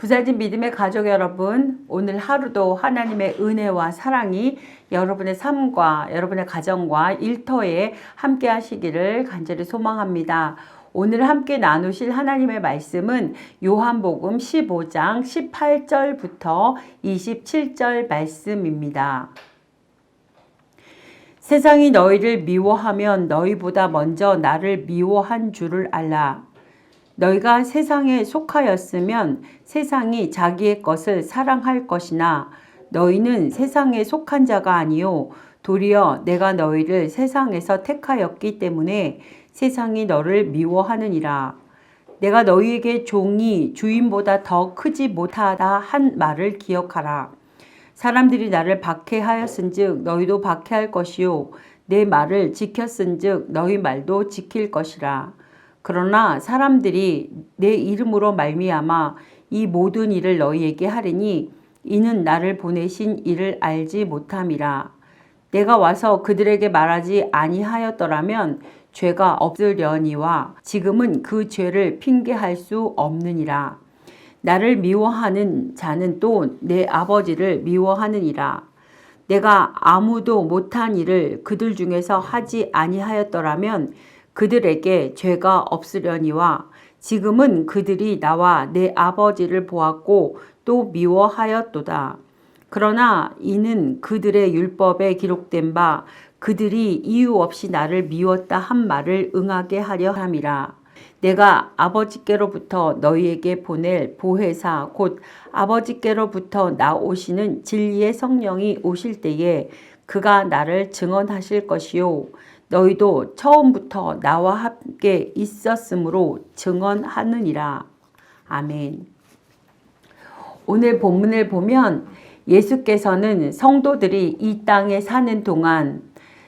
부자진 믿음의 가족 여러분, 오늘 하루도 하나님의 은혜와 사랑이 여러분의 삶과 여러분의 가정과 일터에 함께 하시기를 간절히 소망합니다. 오늘 함께 나누실 하나님의 말씀은 요한복음 15장 18절부터 27절 말씀입니다. 세상이 너희를 미워하면 너희보다 먼저 나를 미워한 줄을 알라. 너희가 세상에 속하였으면 세상이 자기의 것을 사랑할 것이나 너희는 세상에 속한 자가 아니요 도리어 내가 너희를 세상에서 택하였기 때문에 세상이 너를 미워하느니라. 내가 너희에게 종이 주인보다 더 크지 못하다 한 말을 기억하라. 사람들이 나를 박해하였은즉 너희도 박해할 것이요 내 말을 지켰은즉 너희 말도 지킬 것이라. 그러나 사람들이 내 이름으로 말미암아 이 모든 일을 너희에게 하리니 이는 나를 보내신 이를 알지 못함이라. 내가 와서 그들에게 말하지 아니하였더라면 죄가 없으려니와 지금은 그 죄를 핑계할 수 없느니라. 나를 미워하는 자는 또 내 아버지를 미워하느니라. 내가 아무도 못한 일을 그들 중에서 하지 아니하였더라면 그들에게 죄가 없으려니와 지금은 그들이 나와 내 아버지를 보았고 또 미워하였도다. 그러나 이는 그들의 율법에 기록된 바 그들이 이유 없이 나를 미웠다 한 말을 응하게 하려 함이라. 내가 아버지께로부터 너희에게 보낼 보혜사 곧 아버지께로부터 나오시는 진리의 성령이 오실 때에 그가 나를 증언하실 것이요 너희도 처음부터 나와 함께 있었으므로 증언하느니라. 아멘. 오늘 본문을 보면 예수께서는 성도들이 이 땅에 사는 동안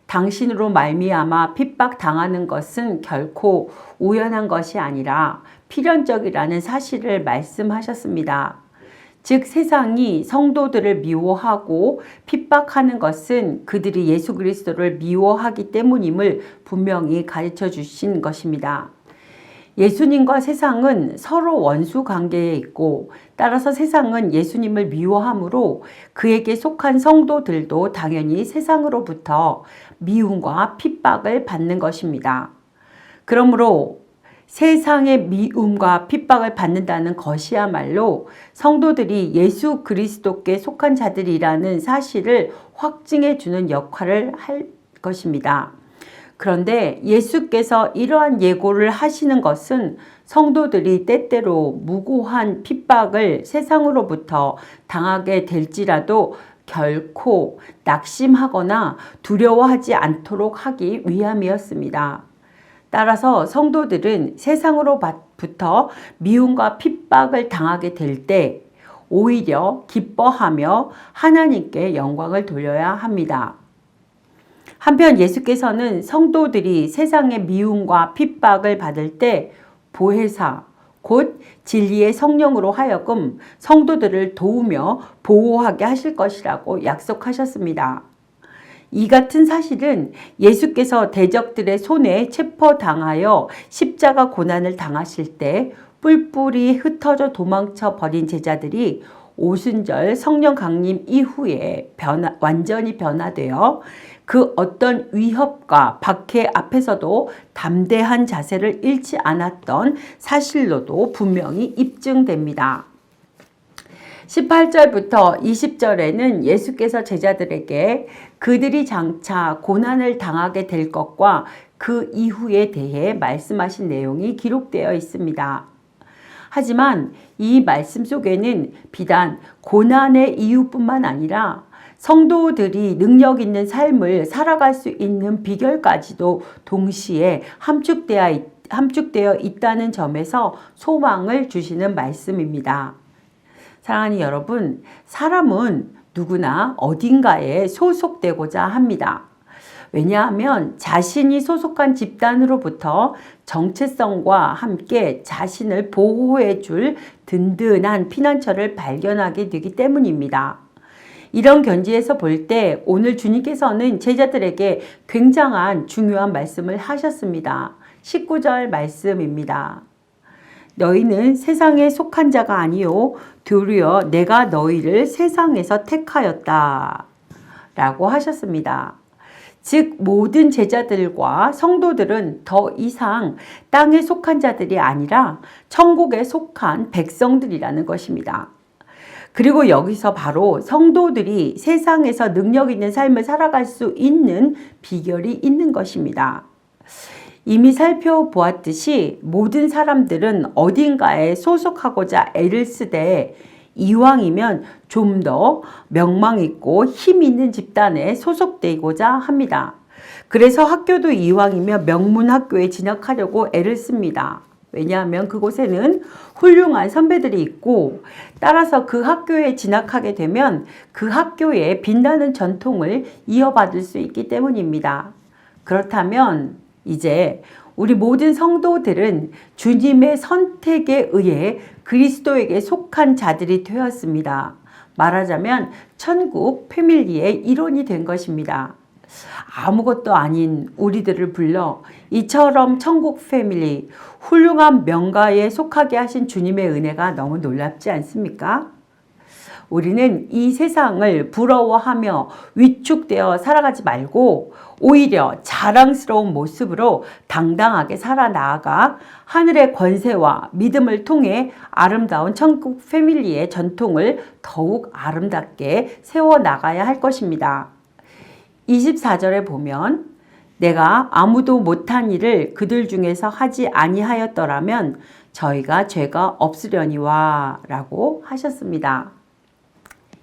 당신으로 말미암아 핍박당하는 것은 결코 우연한 것이 아니라 필연적이라는 사실을 말씀하셨습니다. 즉 세상이 성도들을 미워하고 핍박하는 것은 그들이 예수 그리스도를 미워하기 때문임을 분명히 가르쳐 주신 것입니다. 예수님과 세상은 서로 원수 관계에 있고 따라서 세상은 예수님을 미워하므로 그에게 속한 성도들도 당연히 세상으로부터 미움과 핍박을 받는 것입니다. 그러므로 세상의 미움과 핍박을 받는다는 것이야말로 성도들이 예수 그리스도께 속한 자들이라는 사실을 확증해 주는 역할을 할 것입니다. 그런데 예수께서 이러한 예고를 하시는 것은 성도들이 때때로 무고한 핍박을 세상으로부터 당하게 될지라도 결코 낙심하거나 두려워하지 않도록 하기 위함이었습니다. 따라서 성도들은 세상으로부터 미움과 핍박을 당하게 될 때 오히려 기뻐하며 하나님께 영광을 돌려야 합니다. 한편 예수께서는 성도들이 세상의 미움과 핍박을 받을 때 보혜사, 곧 진리의 성령으로 하여금 성도들을 도우며 보호하게 하실 것이라고 약속하셨습니다. 이 같은 사실은 예수께서 대적들의 손에 체포당하여 십자가 고난을 당하실 때 뿔뿔이 흩어져 도망쳐 버린 제자들이 오순절 성령 강림 이후에 완전히 변화되어 그 어떤 위협과 박해 앞에서도 담대한 자세를 잃지 않았던 사실로도 분명히 입증됩니다. 18절부터 20절에는 예수께서 제자들에게 그들이 장차 고난을 당하게 될 것과 그 이후에 대해 말씀하신 내용이 기록되어 있습니다. 하지만 이 말씀 속에는 비단 고난의 이유뿐만 아니라 성도들이 능력 있는 삶을 살아갈 수 있는 비결까지도 동시에 함축되어 있다는 점에서 소망을 주시는 말씀입니다. 사랑하는 여러분, 사람은 누구나 어딘가에 소속되고자 합니다. 왜냐하면 자신이 소속한 집단으로부터 정체성과 함께 자신을 보호해 줄 든든한 피난처를 발견하게 되기 때문입니다. 이런 견지에서 볼 때 오늘 주님께서는 제자들에게 굉장한 중요한 말씀을 하셨습니다. 19절 말씀입니다. 너희는 세상에 속한 자가 아니요 도리어 내가 너희를 세상에서 택하였다 라고 하셨습니다. 즉 모든 제자들과 성도들은 더 이상 땅에 속한 자들이 아니라 천국에 속한 백성들이라는 것입니다. 그리고 여기서 바로 성도들이 세상에서 능력 있는 삶을 살아갈 수 있는 비결이 있는 것입니다. 이미 살펴보았듯이 모든 사람들은 어딘가에 소속하고자 애를 쓰되 이왕이면 좀 더 명망 있고 힘 있는 집단에 소속되고자 합니다. 그래서 학교도 이왕이면 명문 학교에 진학하려고 애를 씁니다. 왜냐하면 그곳에는 훌륭한 선배들이 있고 따라서 그 학교에 진학하게 되면 그 학교의 빛나는 전통을 이어받을 수 있기 때문입니다. 그렇다면 이제 우리 모든 성도들은 주님의 선택에 의해 그리스도에게 속한 자들이 되었습니다. 말하자면 천국 패밀리의 일원이 된 것입니다. 아무것도 아닌 우리들을 불러 이처럼 천국 패밀리, 훌륭한 명가에 속하게 하신 주님의 은혜가 너무 놀랍지 않습니까? 우리는 이 세상을 부러워하며 위축되어 살아가지 말고 오히려 자랑스러운 모습으로 당당하게 살아나아가 하늘의 권세와 믿음을 통해 아름다운 천국 패밀리의 전통을 더욱 아름답게 세워나가야 할 것입니다. 24절에 보면 내가 아무도 못한 일을 그들 중에서 하지 아니하였더라면 저희가 죄가 없으려니와 라고 하셨습니다.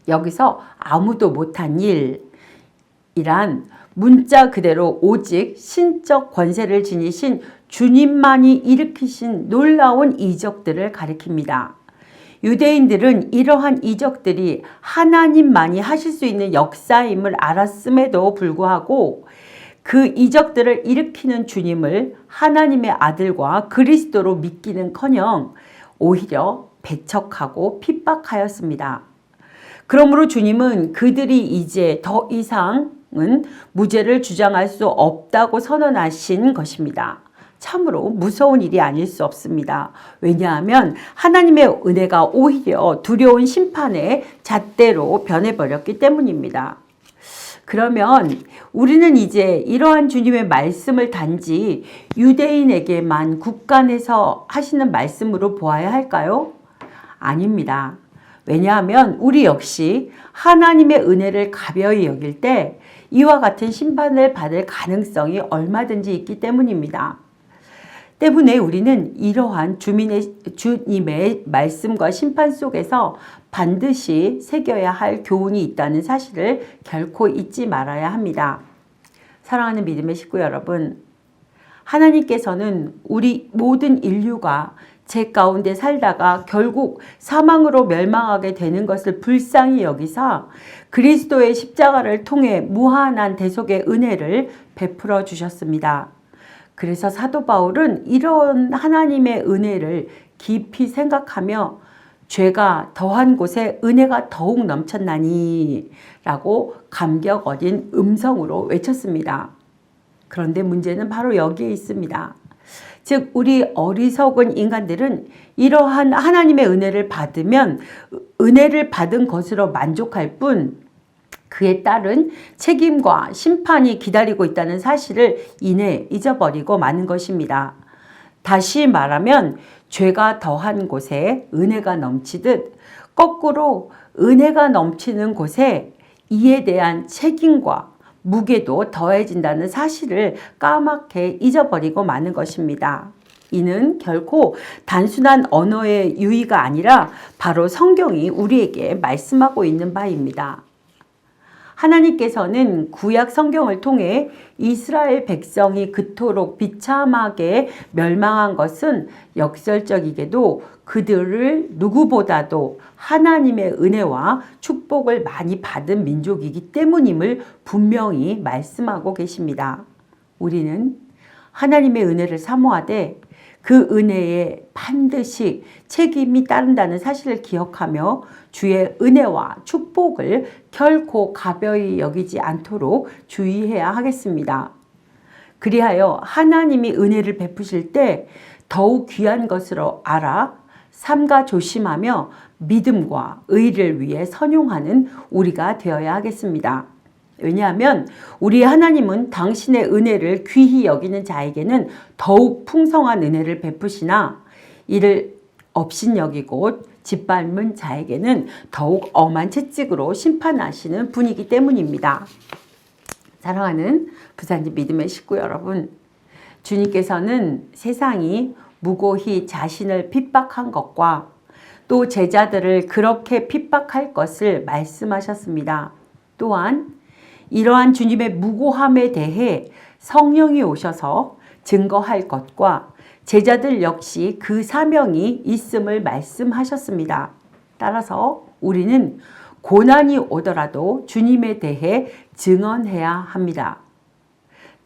여기서 아무도 못한 일이란 문자 그대로 오직 신적 권세를 지니신 주님만이 일으키신 놀라운 이적들을 가리킵니다. 유대인들은 이러한 이적들이 하나님만이 하실 수 있는 역사임을 알았음에도 불구하고 그 이적들을 일으키는 주님을 하나님의 아들과 그리스도로 믿기는커녕 오히려 배척하고 핍박하였습니다. 그러므로 주님은 그들이 이제 더 이상은 무죄를 주장할 수 없다고 선언하신 것입니다. 참으로 무서운 일이 아닐 수 없습니다. 왜냐하면 하나님의 은혜가 오히려 두려운 심판의 잣대로 변해버렸기 때문입니다. 그러면 우리는 이제 이러한 주님의 말씀을 단지 유대인에게만 국간해서 하시는 말씀으로 보아야 할까요? 아닙니다. 왜냐하면 우리 역시 하나님의 은혜를 가벼이 여길 때 이와 같은 심판을 받을 가능성이 얼마든지 있기 때문입니다. 때문에 우리는 이러한 주님의 말씀과 심판 속에서 반드시 새겨야 할 교훈이 있다는 사실을 결코 잊지 말아야 합니다. 사랑하는 믿음의 식구 여러분, 하나님께서는 우리 모든 인류가 죄 가운데 살다가 결국 사망으로 멸망하게 되는 것을 불쌍히 여기사 그리스도의 십자가를 통해 무한한 대속의 은혜를 베풀어 주셨습니다. 그래서 사도 바울은 이런 하나님의 은혜를 깊이 생각하며 죄가 더한 곳에 은혜가 더욱 넘쳤나니 라고 감격 어린 음성으로 외쳤습니다. 그런데 문제는 바로 여기에 있습니다. 즉 우리 어리석은 인간들은 이러한 하나님의 은혜를 받으면 은혜를 받은 것으로 만족할 뿐 그에 따른 책임과 심판이 기다리고 있다는 사실을 이내 잊어버리고 마는 것입니다. 다시 말하면 죄가 더한 곳에 은혜가 넘치듯 거꾸로 은혜가 넘치는 곳에 이에 대한 책임과 무게도 더해진다는 사실을 까맣게 잊어버리고 마는 것입니다. 이는 결코 단순한 언어의 유의가 아니라 바로 성경이 우리에게 말씀하고 있는 바입니다. 하나님께서는 구약 성경을 통해 이스라엘 백성이 그토록 비참하게 멸망한 것은 역설적이게도 그들을 누구보다도 하나님의 은혜와 축복을 많이 받은 민족이기 때문임을 분명히 말씀하고 계십니다. 우리는 하나님의 은혜를 사모하되 그 은혜에 반드시 책임이 따른다는 사실을 기억하며 주의 은혜와 축복을 결코 가벼이 여기지 않도록 주의해야 하겠습니다. 그리하여 하나님이 은혜를 베푸실 때 더욱 귀한 것으로 알아 삼가 조심하며 믿음과 의를 위해 선용하는 우리가 되어야 하겠습니다. 왜냐하면 우리 하나님은 당신의 은혜를 귀히 여기는 자에게는 더욱 풍성한 은혜를 베푸시나 이를 업신여기고 짓밟은 자에게는 더욱 엄한 채찍으로 심판하시는 분이기 때문입니다. 사랑하는 부산집 믿음의 식구 여러분, 주님께서는 세상이 무고히 자신을 핍박한 것과 또 제자들을 그렇게 핍박할 것을 말씀하셨습니다. 또한 이러한 주님의 무고함에 대해 성령이 오셔서 증거할 것과 제자들 역시 그 사명이 있음을 말씀하셨습니다. 따라서 우리는 고난이 오더라도 주님에 대해 증언해야 합니다.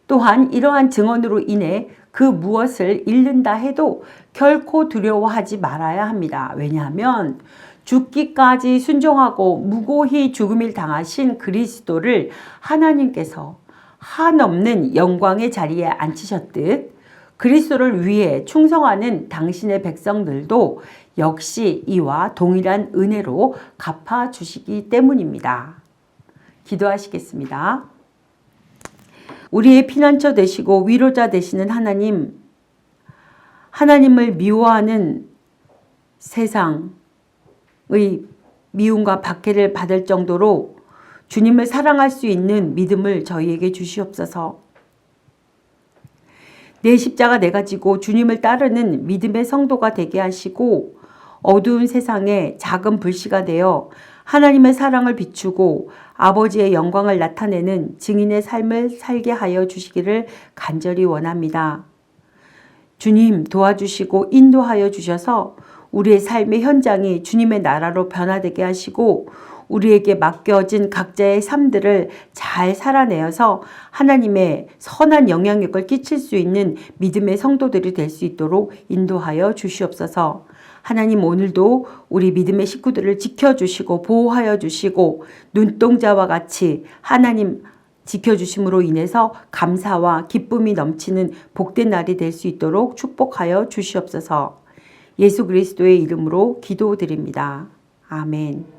또한 이러한 증언으로 인해 그 무엇을 잃는다 해도 결코 두려워하지 말아야 합니다. 왜냐하면 죽기까지 순종하고 무고히 죽음을 당하신 그리스도를 하나님께서 한없는 영광의 자리에 앉히셨듯 그리스도를 위해 충성하는 당신의 백성들도 역시 이와 동일한 은혜로 갚아주시기 때문입니다. 기도하시겠습니다. 우리의 피난처 되시고 위로자 되시는 하나님, 하나님을 미워하는 세상의 미움과 박해를 받을 정도로 주님을 사랑할 수 있는 믿음을 저희에게 주시옵소서. 내 십자가 내가 지고 주님을 따르는 믿음의 성도가 되게 하시고 어두운 세상에 작은 불씨가 되어 하나님의 사랑을 비추고 아버지의 영광을 나타내는 증인의 삶을 살게 하여 주시기를 간절히 원합니다. 주님 도와주시고 인도하여 주셔서 우리의 삶의 현장이 주님의 나라로 변화되게 하시고 우리에게 맡겨진 각자의 삶들을 잘 살아내어서 하나님의 선한 영향력을 끼칠 수 있는 믿음의 성도들이 될 수 있도록 인도하여 주시옵소서. 하나님 오늘도 우리 믿음의 식구들을 지켜주시고 보호하여 주시고 눈동자와 같이 하나님 지켜주심으로 인해서 감사와 기쁨이 넘치는 복된 날이 될 수 있도록 축복하여 주시옵소서. 예수 그리스도의 이름으로 기도드립니다. 아멘.